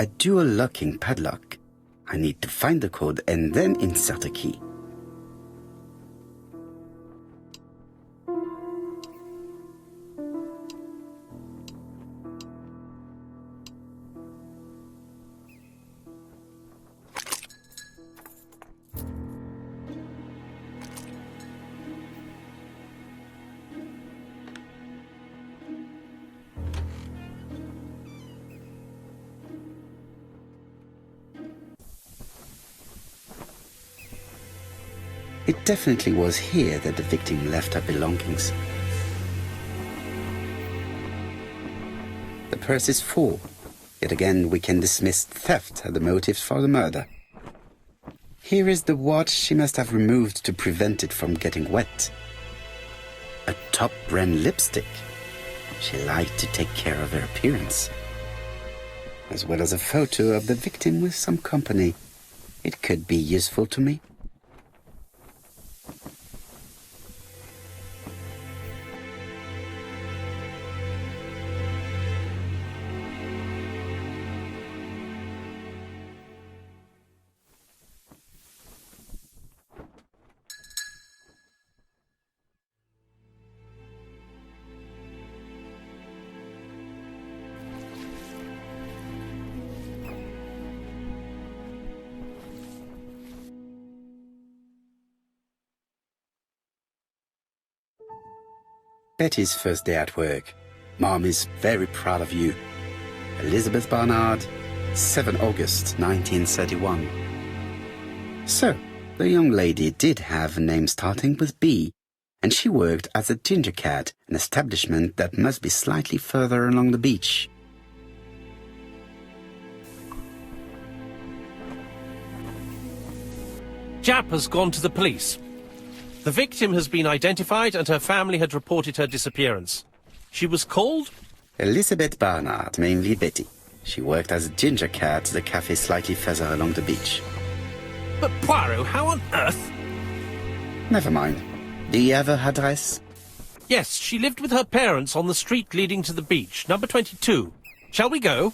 a dual locking padlock. I need to find the code and then insert a key. It definitely was here that the victim left her belongings. The purse is full. Yet again, we can dismiss theft as the motive for the murder. Here is the watch she must have removed to prevent it from getting wet. A top-brand lipstick. She liked to take care of her appearance. As well as a photo of the victim with some company. It could be useful to me. Betty's first day at work. Mom is very proud of you. Elizabeth Barnard, 7 August 1931. So, the young lady did have a name starting with B, and she worked as a ginger cat, an establishment that must be slightly further along the beach. Jap has gone to the police. The victim has been identified and her family had reported her disappearance. She was called? Elizabeth Barnard, mainly Betty. She worked as a ginger cat at the cafe slightly further along the beach. But Poirot, how on earth? Never mind. Do you have her address? Yes, she lived with her parents on the street leading to the beach, number 22. Shall we go?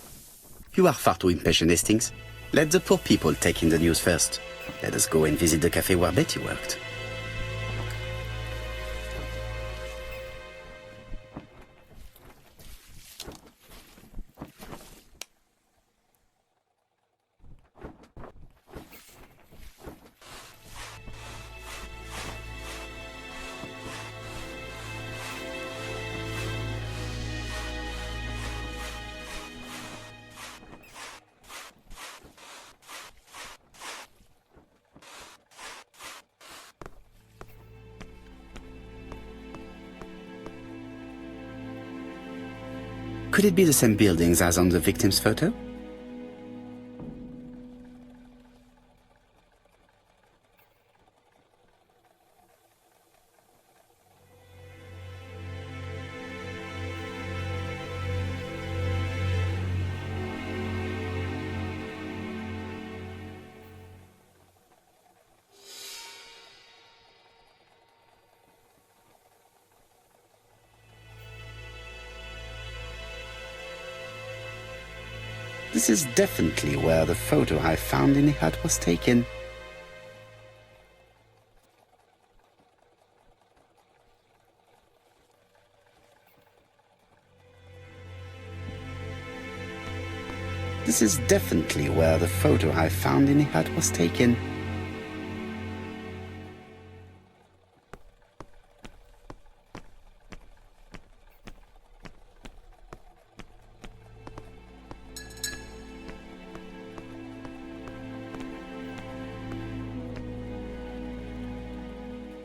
You are far too impatient, Hastings. Let the poor people take in the news first. Let us go and visit the cafe where Betty worked. Could it be the same buildings as on the victim's photo? This is definitely where the photo I found in the hut was taken. This is definitely where the photo I found in the hut was taken.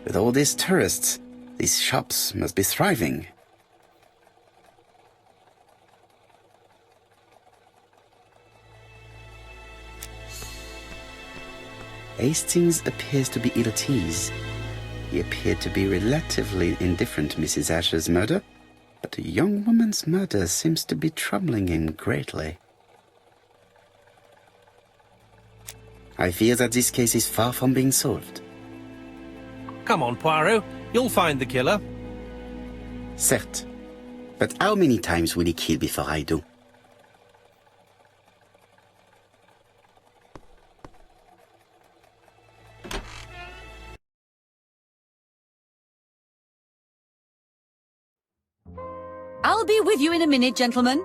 With all these tourists, these shops must be thriving. Hastings appears to be ill at ease. He appeared to be relatively indifferent to Mrs. Asher's murder, but a young woman's murder seems to be troubling him greatly. I fear that this case is far from being solved. Come on, Poirot. You'll find the killer. Certes. But how many times will he kill before I do? I'll be with you in a minute, gentlemen.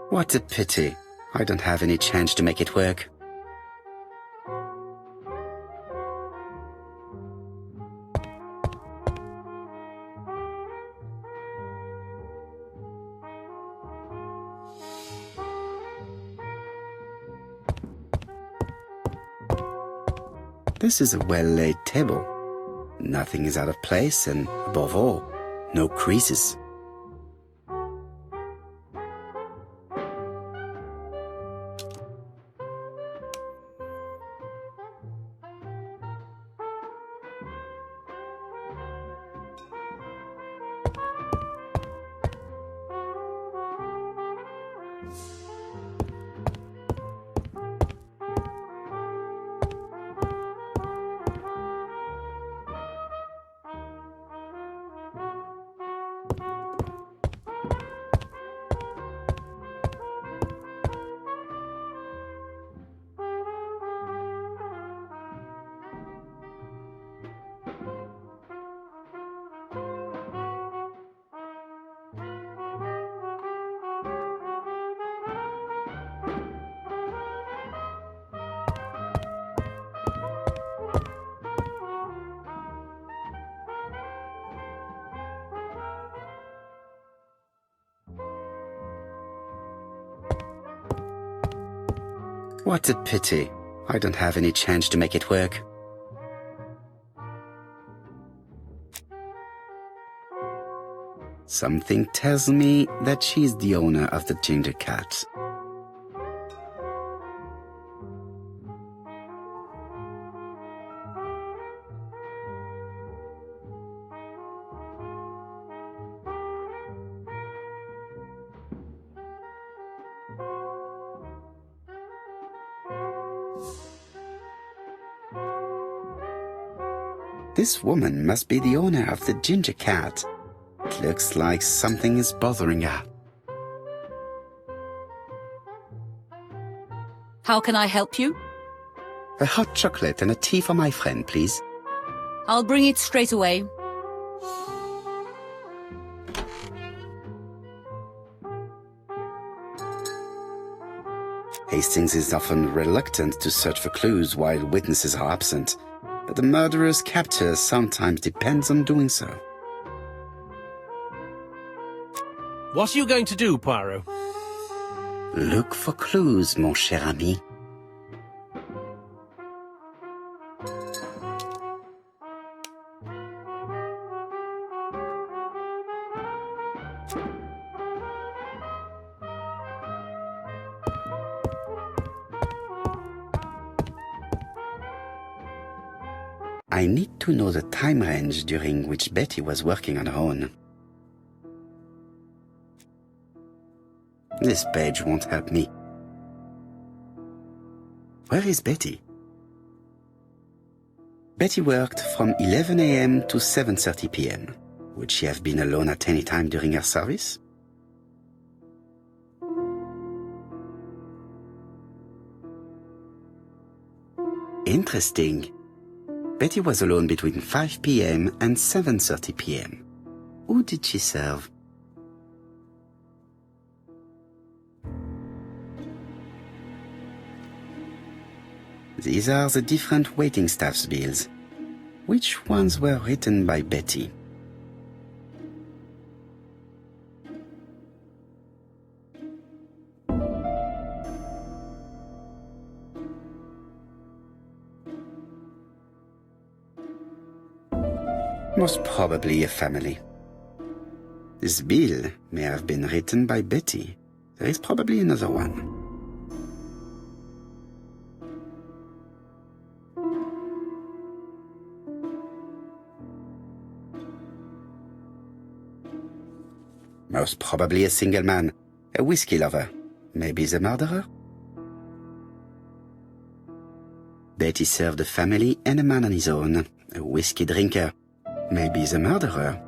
What a pity. I don't have any change to make it work. This is a well-laid table. Nothing is out of place and, above all, no creases. What a pity. I don't have any change to make it work. Something tells me that she's the owner of the ginger cat. This woman must be the owner of the ginger cat. It looks like something is bothering her. How can I help you? A hot chocolate and a tea for my friend, please. I'll bring it straight away. Hastings is often reluctant to search for clues while witnesses are absent, but the murderer's capture sometimes depends on doing so. What are you going to do, Poirot? Look for clues, mon cher ami. I need to know the time range during which Betty was working on her own. This page won't help me. Where is Betty? Betty worked from 11 a.m. to 7:30 p.m. Would she have been alone at any time during her service? Interesting. Betty was alone between 5 p.m. and 7:30 p.m. Who did she serve? These are the different waiting staff's bills. Which ones were written by Betty? Most probably a family. This bill may have been written by Betty. There is probably another one. Most probably a single man, a whiskey lover. Maybe the murderer? Betty served a family and a man on his own, a whiskey drinker. Maybe the murderer.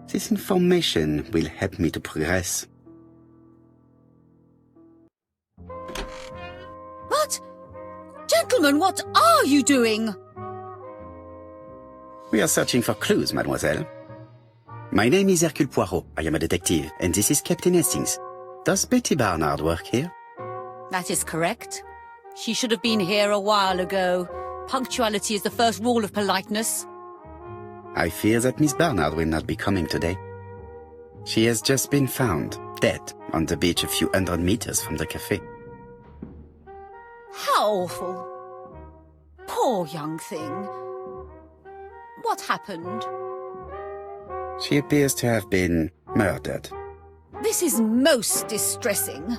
This information will help me to progress. What? Gentlemen, what are you doing? We are searching for clues, mademoiselle. My name is Hercule Poirot. I am a detective, and this is Captain Hastings. Does Betty Barnard work here? That is correct. She should have been here a while ago. Punctuality is the first rule of politeness. I fear that Miss Barnard will not be coming today. She has just been found, dead, on the beach a few hundred meters from the cafe. How awful. Poor young thing. What happened? She appears to have been murdered. This is most distressing.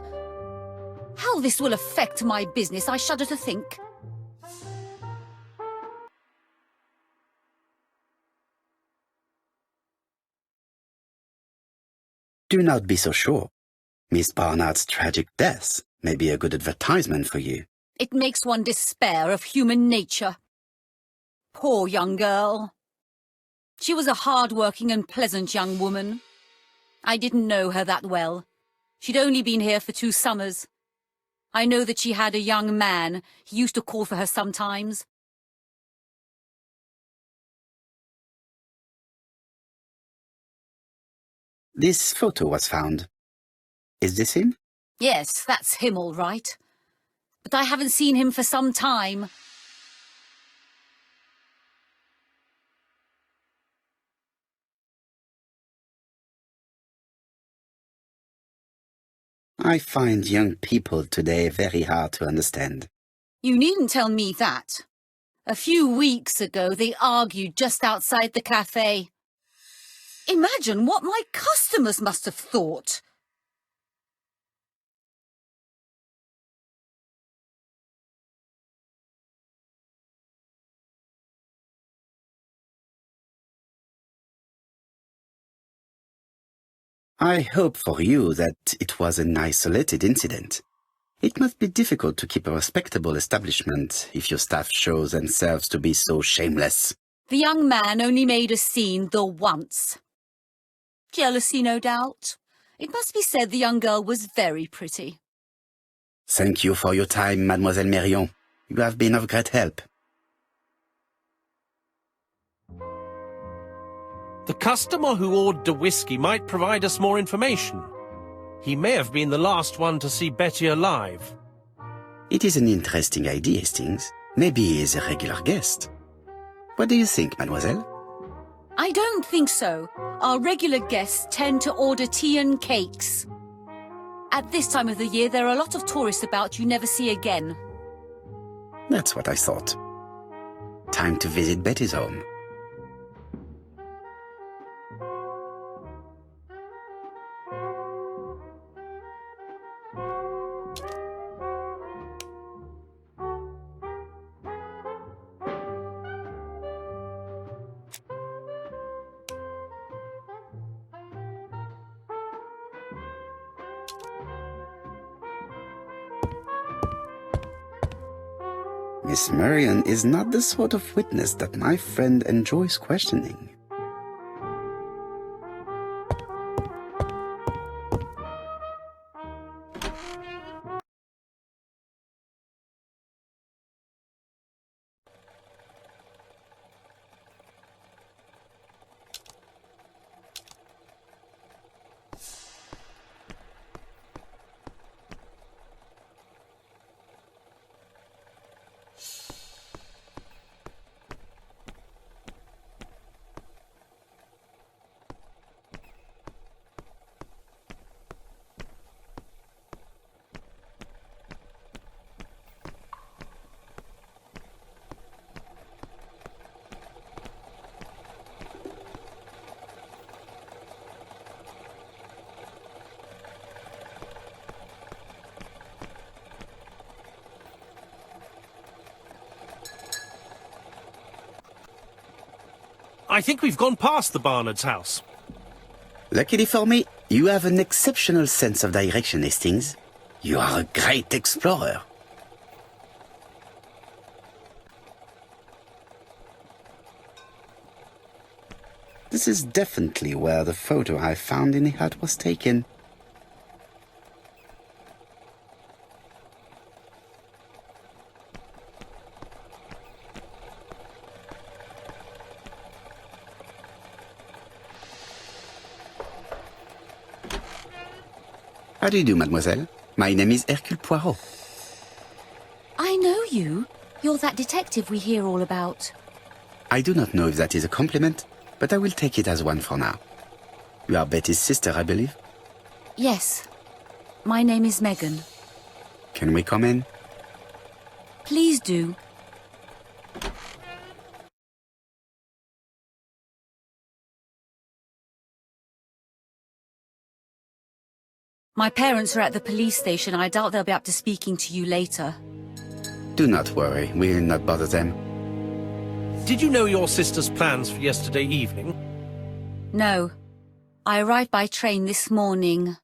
How this will affect my business, I shudder to think. Do not be so sure. Miss Barnard's tragic death may be a good advertisement for you. It makes one despair of human nature. Poor young girl. She was a hard-working and pleasant young woman. I didn't know her that well. She'd only been here for 2 summers. I know that she had a young man. He used to call for her sometimes. This photo was found. Is this him? Yes, that's him all right. But I haven't seen him for some time. I find young people today very hard to understand. You needn't tell me that. A few weeks ago, they argued just outside the cafe. Imagine what my customers must have thought. I hope for you that it was an isolated incident. It must be difficult to keep a respectable establishment if your staff shows themselves to be so shameless. The young man only made a scene the once. Jealousy, no doubt. It must be said the young girl was very pretty. Thank you for your time, Mademoiselle Mérion. You have been of great help. The customer who ordered the whiskey might provide us more information. He may have been the last one to see Betty alive. It is an interesting idea, Hastings. Maybe he is a regular guest. What do you think, mademoiselle? I don't think so. Our regular guests tend to order tea and cakes. At this time of the year, there are a lot of tourists about you never see again. That's what I thought. Time to visit Betty's home. Miss Marion is not the sort of witness that my friend enjoys questioning. I think we've gone past the Barnard's house. Luckily for me, you have an exceptional sense of direction, Hastings. You are a great explorer. This is definitely where the photo I found in the hut was taken. How do you do, mademoiselle? My name is Hercule Poirot. I know you. You're that detective we hear all about. I do not know if that is a compliment, but I will take it as one for now. You are Betty's sister, I believe? Yes. My name is Megan. Can we come in? Please do. My parents are at the police station. I doubt they'll be up to speaking to you later. Do not worry, we will not bother them. Did you know your sister's plans for yesterday evening? No. I arrived by train this morning.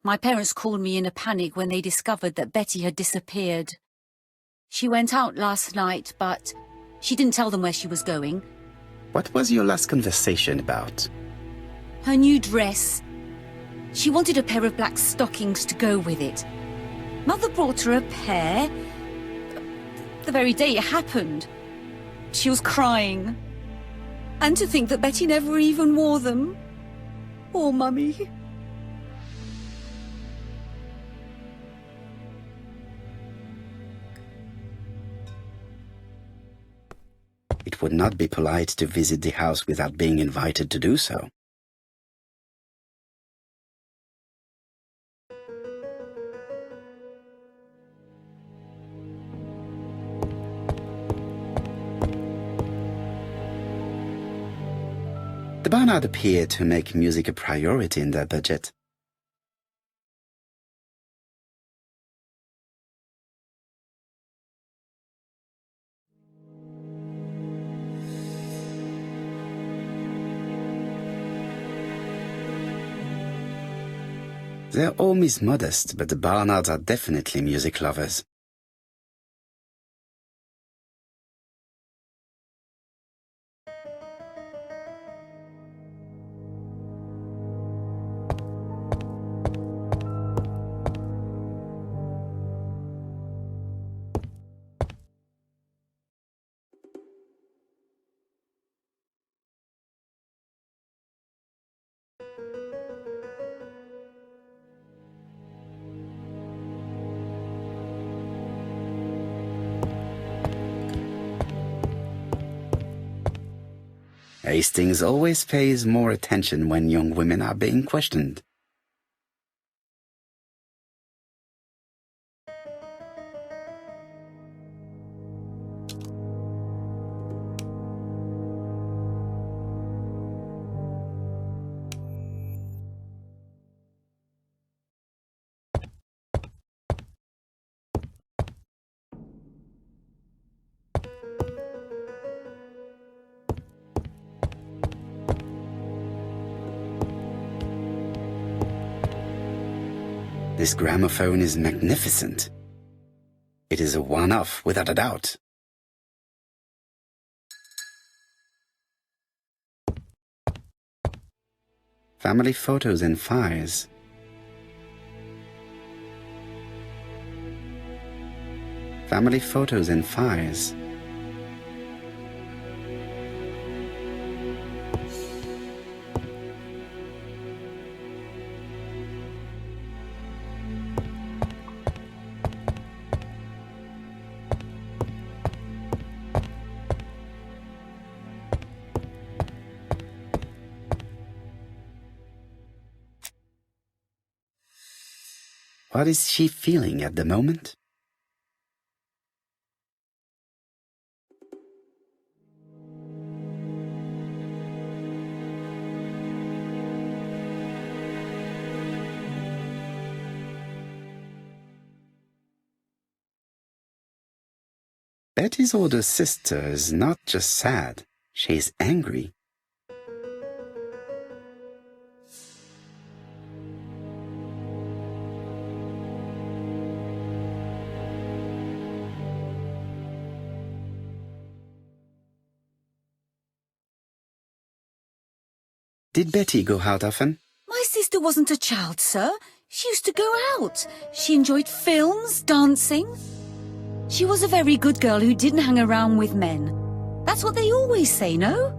My parents called me in a panic when they discovered that Betty had disappeared. She went out last night, but she didn't tell them where she was going. What was your last conversation about? Her new dress. She wanted a pair of black stockings to go with it. Mother brought her a pair. The very day it happened. She was crying. And to think that Betty never even wore them. Poor Mummy. It would not be polite to visit the house without being invited to do so. The Barnard appeared to make music a priority in their budget. Their home is modest, but the Barnards are definitely music lovers. Hastings always pays more attention when young women are being questioned. This gramophone is magnificent. It is a one-off, without a doubt. Family photos and files. Family photos and files. What is she feeling at the moment? Betty's older sister is not just sad, she is angry. Did Betty go out often? My sister wasn't a child, sir. She used to go out. She enjoyed films, dancing. She was a very good girl who didn't hang around with men. That's what they always say, no?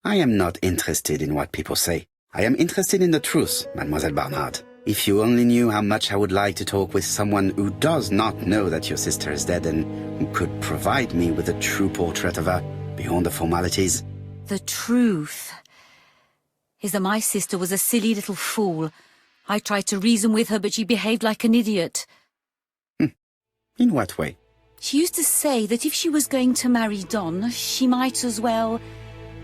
I am not interested in what people say. I am interested in the truth, Mademoiselle Barnard. If you only knew how much I would like to talk with someone who does not know that your sister is dead and who could provide me with a true portrait of her, beyond the formalities. The truth is that my sister was a silly little fool. I tried to reason with her, but she behaved like an idiot. In what way? She used to say that if she was going to marry Don, she might as well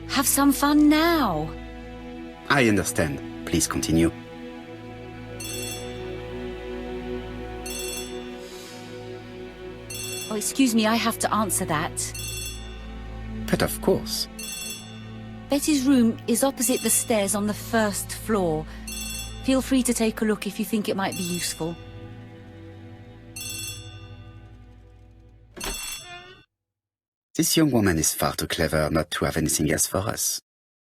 have some fun now. I understand. Please continue. Oh, excuse me, I have to answer that. But of course. Betty's room is opposite the stairs on the first floor. Feel free to take a look if you think it might be useful. This young woman is far too clever not to have anything else for us.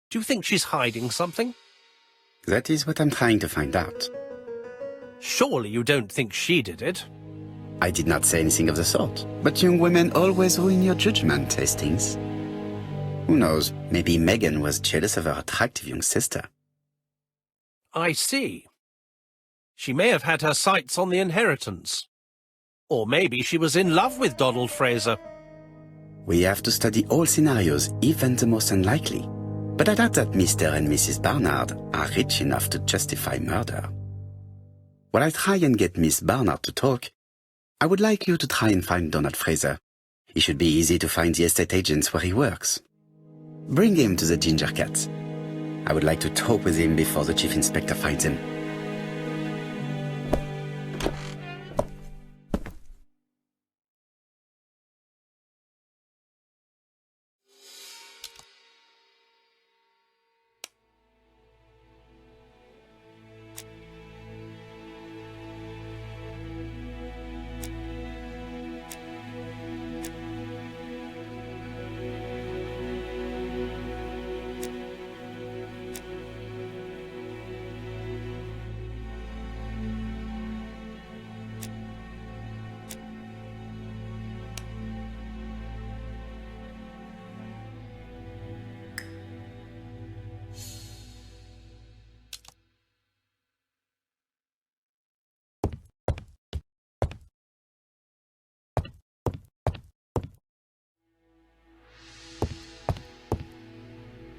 Do you think she's hiding something? That is what I'm trying to find out. Surely you don't think she did it? I did not say anything of the sort. But young women always ruin your judgment, Hastings. Who knows, maybe Megan was jealous of her attractive young sister. I see. She may have had her sights on the inheritance. Or maybe she was in love with Donald Fraser. We have to study all scenarios, even the most unlikely. But I doubt that Mr. and Mrs. Barnard are rich enough to justify murder. While I try and get Miss Barnard to talk, I would like you to try and find Donald Fraser. It should be easy to find the estate agents where he works. Bring him to the Ginger Cat. I would like to talk with him before the Chief Inspector finds him.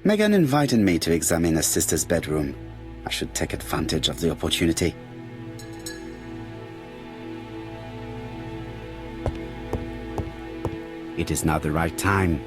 Megan invited me to examine her sister's bedroom. I should take advantage of the opportunity. It is not the right time.